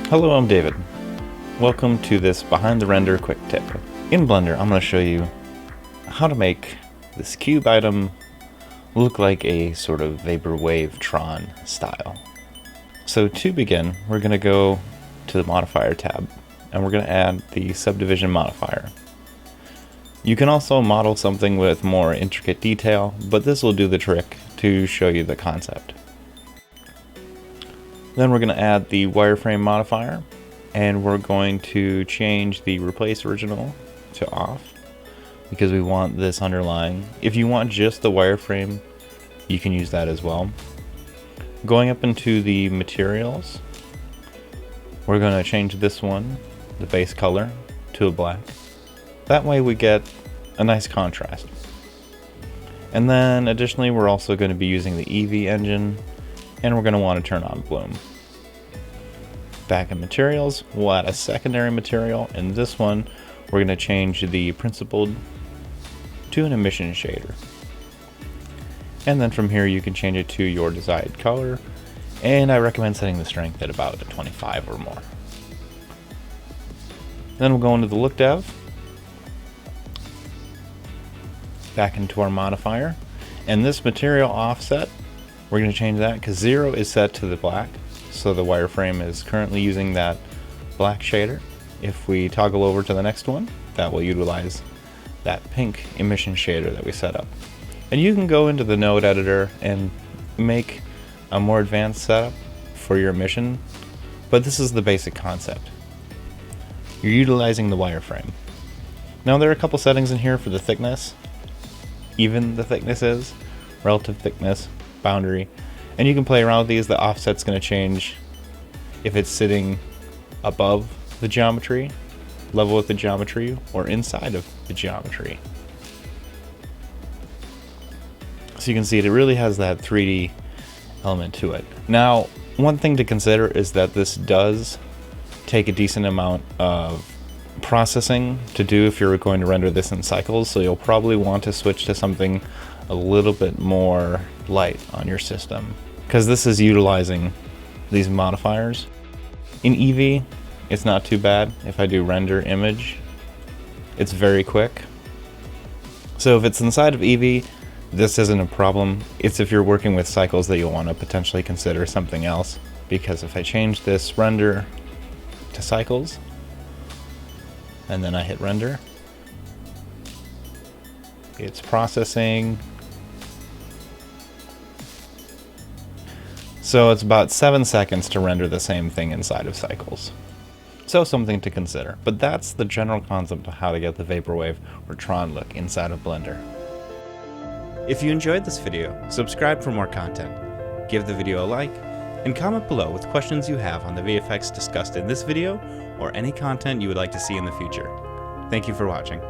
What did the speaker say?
Hello, I'm David. Welcome to this behind the render quick tip. In Blender, I'm going to show you how to make this cube item look like a sort of Vaporwave Tron style. So to begin, we're going to go to the modifier tab and we're going to add the subdivision modifier. You can also model something with more intricate detail, but this will do the trick to show you the concept. Then we're going to add the wireframe modifier, and we're going to change the replace original to off because we want this underlying. If you want just the wireframe, you can use that as well. Going up into the materials, we're going to change this one, the base color, to a black. That way we get a nice contrast. And then additionally, we're also going to be using the Eevee engine, and we're going to want to turn on bloom. Back in materials, we'll add a secondary material, and this one we're going to change the principled to an emission shader. And then from here you can change it to your desired color, and I recommend setting the strength at about a 25 or more. Then we'll go into the look dev, back into our modifier, and this material offset, we're going to change that because 0 is set to the black, so the wireframe is currently using that black shader. If we toggle over to the next one, that will utilize that pink emission shader that we set up. And you can go into the node editor and make a more advanced setup for your emission, but this is the basic concept. You're utilizing the wireframe. Now there are a couple settings in here for the thickness, even the thickness is, relative thickness, boundary, and you can play around with these. The offset's going to change if it's sitting above the geometry, level with the geometry, or inside of the geometry. So you can see it really has that 3D element to it. Now, one thing to consider is that this does take a decent amount of processing to do if you're going to render this in cycles, so you'll probably want to switch to something a little bit more light on your system, because this is utilizing these modifiers. In Eevee, it's not too bad. If I do render image, it's very quick. So if it's inside of Eevee, this isn't a problem. It's if you're working with cycles that you'll want to potentially consider something else, because if I change this render to cycles and then I hit render, it's processing. So it's about 7 seconds to render the same thing inside of cycles. So something to consider. But that's the general concept of how to get the Vaporwave or Tron look inside of Blender. If you enjoyed this video, subscribe for more content, give the video a like, and comment below with questions you have on the VFX discussed in this video or any content you would like to see in the future. Thank you for watching.